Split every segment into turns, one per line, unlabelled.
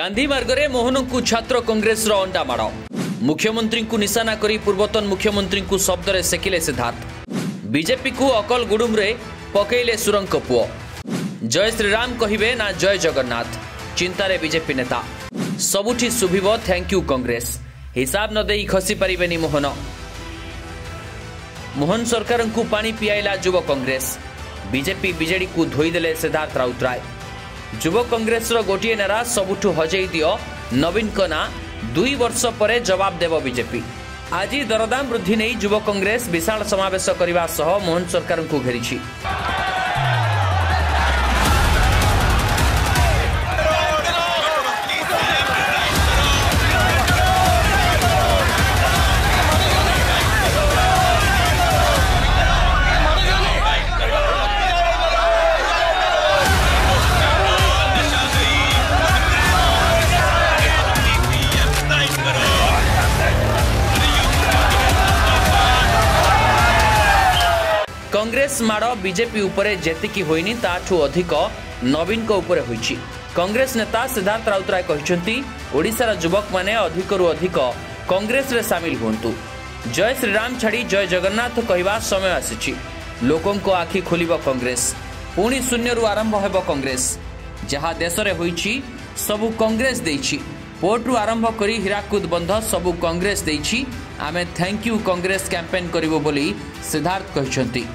गांधी मार्गरे मोहन को छात्र कांग्रेस अंडा माड़ मुख्यमंत्री को निशाना करी पूर्वतन मुख्यमंत्री को शब्द सेकिले सिद्धार्थ बीजेपी को अकल गुडुम रे पकेइले सुरंग पुओ जय श्रीराम कहिबे ना जय जगन्नाथ चिंतारे बीजेपी नेता सबुठी शुभिब थैंक यू कांग्रेस हिसाब न देई खसी पारिबेनी मोहन मोहन सरकार को पानी पियाइला युव कांग्रेस बीजेपी बीजेडी को धोईदेले सिद्धार्थ राउतराय युव कांग्रेस गोटे नारा सबुठु हजई दियो नवीन को ना 2 वर्ष पर जवाब देव बीजेपी आज दरदाम वृद्धि नहीं युव कांग्रेस विशाल समावेश करने सह मोहन सरकार को घेरी कांग्रेस माड़ बीजेपी उपरे जेतिकी होइनी ताठू अधिक नवीन को उपरे होइछि। कांग्रेस नेता सिद्धार्थ राउतराय कहछंती ओडिशार युवक माने अधिकरु अधिक कांग्रेस रे शामिल होंतु जय श्रीराम छाड़ी जय जगन्नाथ कहवा समय आसीछि लोकों को आखि खोलिबो कांग्रेस पुणी शून्यरु आरंभ हेबो कांग्रेस जहाँ देश रे होइछि सबु कांग्रेस देइछि पोर्टरु आरंभ करी हीराकुद बंध सबु कांग्रेस देइछि आमे थैंक यू कांग्रेस कैंपेन करिवो बोली सिद्धार्थ कहछंती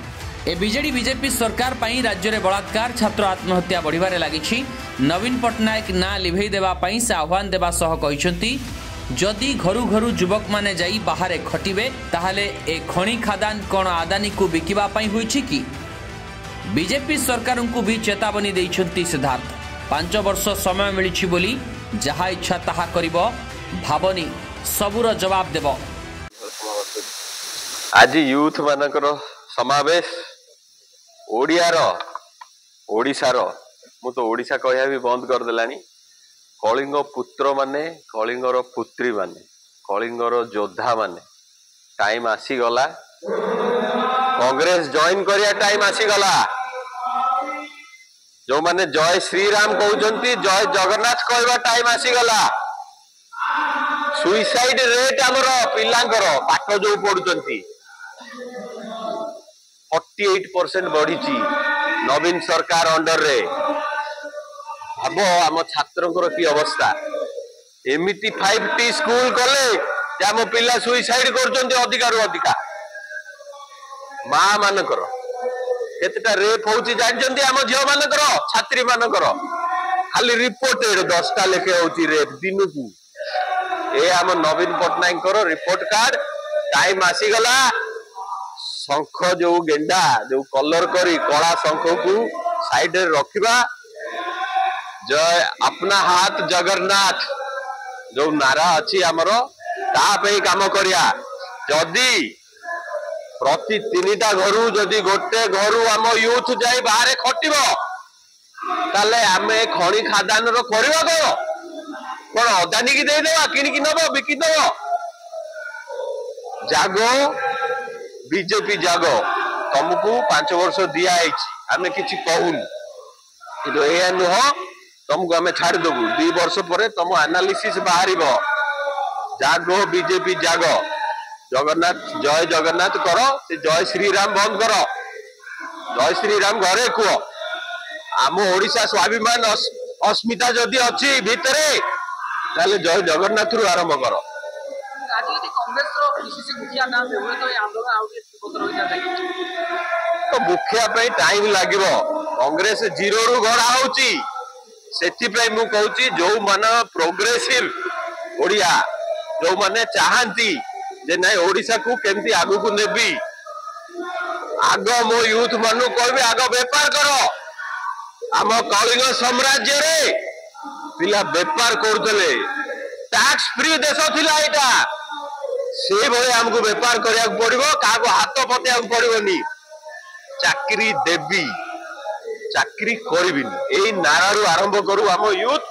ए बीजेडी बीजेपी सरकार पई राज्य में बलात्कार छात्र आत्महत्या बढ़िबारे लागिछि नवीन पटनायक ना लिभेई देबा पई से आह्वान देबा सह कहिसंती जदि घरु घरु युवक माने जाई बाहरे खटिबे ताहाले ए खणी खादान कोन आदानी को बिकिबा पई होइछि कि बीजेपी सरकार को भी चेतावनी देइछंती सिद्धार्थ 5 वर्ष समय मिलिछि बोली जहा इच्छा ताहा करिवो भावनी सबुर जवाब देबो
आज यूथ मानकर समावेश ओडिशार मु तो ओडिशा कहया भी बंद कर देलानी कलिंग पुत्र माने कलिंगर पुत्री माने कलिंगर योद्धा माने टाइम आसी गला कांग्रेस जॉइन करिया टाइम आसी गला जो माने जय श्रीराम कहउचंती जय जगन्नाथ कहबा टाइम आसी गला सुइसाइड रेट हमरो पिलांकर पाठ जो पढुचंती 48% बढ़ी नवीन सरकार अंडर रे भाव आम छात्र की अवस्था एमिति 5T स्कूल कले आम पिला सुइसाइड कर अधिकार अधिका माँ मानकर केतेटा रेप होची जानचंती आम झियो मानकर छात्री मानकर खाली रिपोर्टेड 10टा लेखे होची रेप दिन को ए आम नवीन पटनायक रिपोर्ट कार्ड टाइम आसी गला शंख जो गेंडा जो कलर करी कला शंख को साइड रे रखिबा जय अपना हाथ जगन्नाथ जो नारा अच्छी आमर ता पे काम करिया जदि प्रति 3टा घरु जदि गोटे घरु आम यूथ जाई बाहर खटिबो ताले आमे खणी खादान रो करबा कोन अदानी की दे देबा किनि कि नबो बिकि देबो जागो बीजेपी जागो तुमको 5 वर्ष दिया आम कि कहून कि यह नुह तुमको आम छाड़ देबू 2 वर्ष पर तुम एनालिसिस बाहर जागो बीजेपी जागो जगन्नाथ जय जगन्नाथ कर से जय श्रीराम बंद कर जय श्रीराम घरे कह आम ओडिशा स्वाभिमान अस्मिता जदि अच्छी भितरे ताले जय जगन्नाथ रु आरंभ कर तो मुखिया टाइम लगे कांग्रेस 0 रु गढ़ा होची सेति मु कहूची जो मान प्रोग्रेसिव ओडिया जो माने चाहती जे नहीं ओडिशा को केमती आगु को नेबी आग मो यूथ मानु कहबे आग व्यापार करो आम कलिंग साम्राज्य रे पिला व्यापार करतले टैक्स फ्री देश थिला एटा से भले हमको व्यापार करिया पड़िबो काको हाथ पतिया पड़िबोनी चाकरी देबी चाकरी करबिनी एई नारा रु आरंभ करू हम यूथ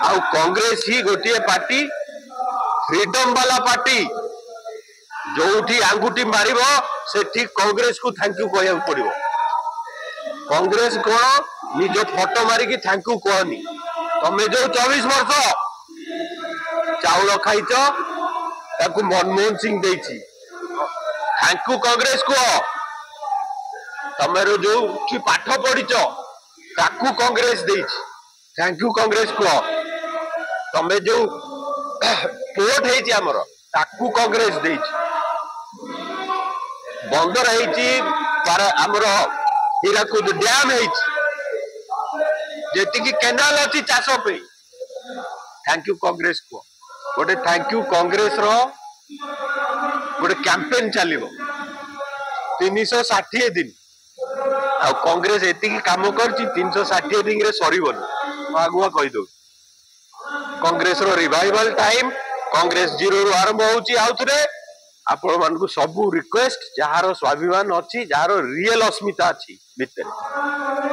आ कांग्रेस ही गोटे पार्टी फ्रीडम वाला पार्टी जोठी आंगुठी मारिबो से ठीक कांग्रेस को थैंक यू कहया पड़िबो कांग्रेस कोन निज फोटो मारी की थैंक यू कहनी तमें जो 24 वर्ष चाउल खाइच ताकू मनमोहन सिंह देछि थैंक यू कांग्रेस को तमेरो जो पाठ पढ़िच ताकू कांग्रेस देछि थैंक यू कांग्रेस को तमें जो पोर्ट है आमर ताकू कांग्रेस देछि बंदर है आमर हीराकुद डैम है जी केनाल अच्छी चाष पे थैंक यू कांग्रेस को गोटे थैंक यू कांग्रेस रो गोटे कैंपेन चलो 360 दिन आ कांग्रेस एति काम कर 360 दिन रे सरीबन आगुआ कहि दो कांग्रेस रो रिवाइवल टाइम कांग्रेस जीरो रो आरंभ होची आउथरे आपण मान को सब रिक्वेस्ट जहार स्वाभिमान अच्छी जहार रियल अस्मिता अच्छी भितर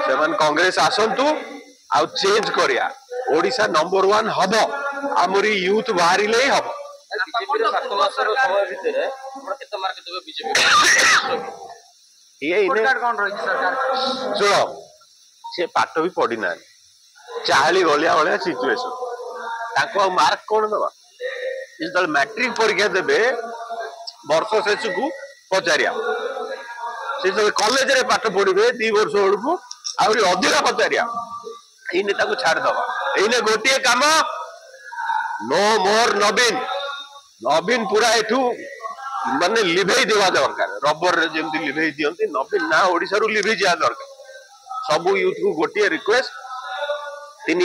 से मान कांग्रेस आसंतु आ चेंज करिया ओडिशा नंबर 1 हबो आमरी यूथ बाहरिले ही हबो
बीजेपी रे 7 मास रो समय भितर हमर केते मार्क देबे बीजेपी
ये इने
कोन रही सरकार
सुनो से पाठ भी पढ़ी ना चाहली गलिया वाला सिचुएशन ताको मार्क कोन दबा जल मैट्रिक परीक्षा देबे वर्ष शेष को पचारिया से कॉलेज रे पाठ पढ़िबे 2 वर्ष बेलू आउरी अधिक पचारिया इने ताको छाड़ दबा इने गोटिए काम नो मोर नवीन नवीन पूरा एठू माने लिभेई देवा दरकार रबर रे जेमति लिभेई दियंती नवीन ना ओडिसा रु लिभेई जा दरकार सब यूथ को गोटिए रिक्वेस्ट तीन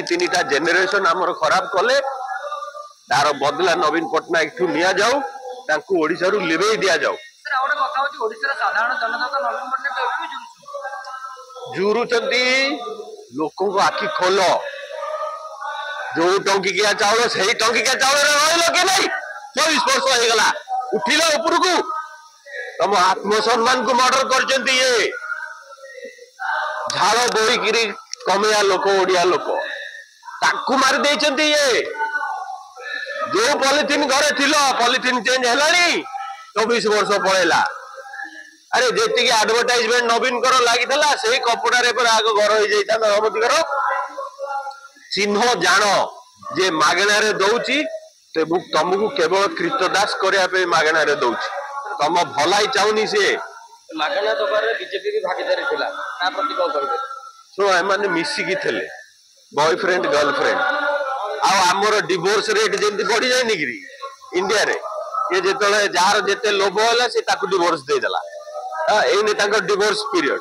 जेनेरेशन हमर खराब कले तार बदला नवीन पटनायक ठू निया जाऊ तांकू ओडिसा रु लिभेई दिया जाऊ
सर आउडे कथा होची ओडिसा रे साधारण जनता नवीन पटनायक एबी
जुरुचंती लोकों को आखि खोलो जो टंकिकिया चाउल सही टंकिकिया चाउल रहिलो कि नहीं 24 वर्ष हो गला उठिलो ऊपर को तम आत्मसम्मान को मर्डर करचंती ये झाड़ बोई किरी कमिया लोक ओडिया लोक ताकू मार देचंती ये जो पॉलिथिन घरे थिलो पॉलिथिन चेंज हेलानी 24 वर्ष पळेला अरे जेति की एडवर्टाइजमेंट नवीन करो लागि थला सेही कपड़ा रे पर आगो घर होई जाइता नरमती करो चिन्ह जानो जे मागणा रे दउची ते तुमको केवल कृतदास करिया पे मागणा रे दउची तम भलाई चाउनी से
मागणा दबार रे बीजेपी भी भागीदारी थिला ना प्रति को करबे
सो एमाने मिसी की थले बॉयफ्रेंड गर्लफ्रेंड आ हमर डिवोर्स रेट जेंति बढ़ी जाय निगिरी इंडिया रे ये जेतले जार जेते लोभ होला से ताकू डिवोर्स दे देला एने तांको डिवोर्स पीरियड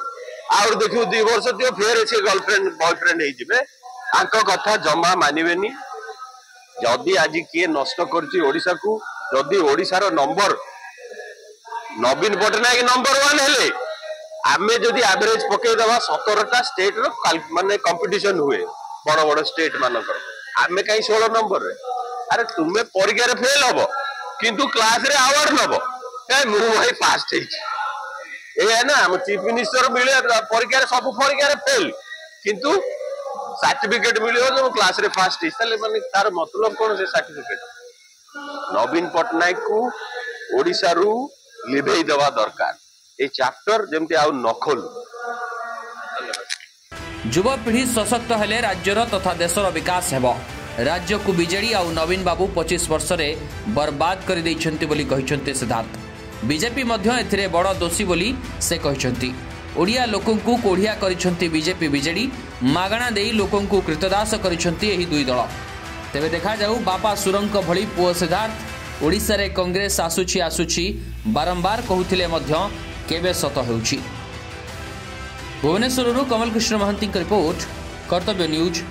आउर देखियो 2 वर्ष दियो फेर से गर्लफ्रेंड बॉयफ्रेंड हे जिवे आंको कथा जमा मानिबेनी जदी आज किए नष्ट करची ओडिसा को जदी ओडिसा रो नंबर नवीन पटनायक नंबर 1 हेले आमे जदी एवरेज पके दवा 17टा स्टेट रो माने कंपटीशन हुए बड़ बड़ स्टेट मानकर आमे काई 16 नंबर रे अरे तुमे परीक्षा रे फेल हबो किंतु क्लास रे अवार्ड नबो काई मु भाई पास થઈ ए है ना हम चीफ मिनिस्टर मिले परीक्षा रे सब परीक्षा रे फेल किंतु सर्टिफिकेट मिलियो जो क्लास रे फास्ट इसले माने तार मतलब कोन से सर्टिफिकेट नवीन पटनायक को ओडिसा रु लिभेई देवा दरकार ए चैप्टर जेमति आउ नखोल
युवपीढ़ी सशक्त हेले राज्यर तथा देशर विकास हेबो राज्य को बीजेडी आउ नवीन बाबू 25 वर्ष रे बर्बाद कर दैछंती बोली कहिसंती सिद्धार्थ बीजेपी मध्य एथिरे बड़ दोषी बोली से कहिसंती ओडिया लोकं को कोढ़िया करिसंती बीजेपी बीजेडी मागणा देई लोकं को कृतदास करिसंती एही दुई दल तेबे देखा जाऊ बापा सुरंक भली पुओ सिद्धार्थ ओडिसा रे कांग्रेस आसुची बारंबार कहूथिले मध्य केबे सत हेउची भुवनेश्वर कमल कृष्ण महांती रिपोर्ट कर्तव्य न्यूज।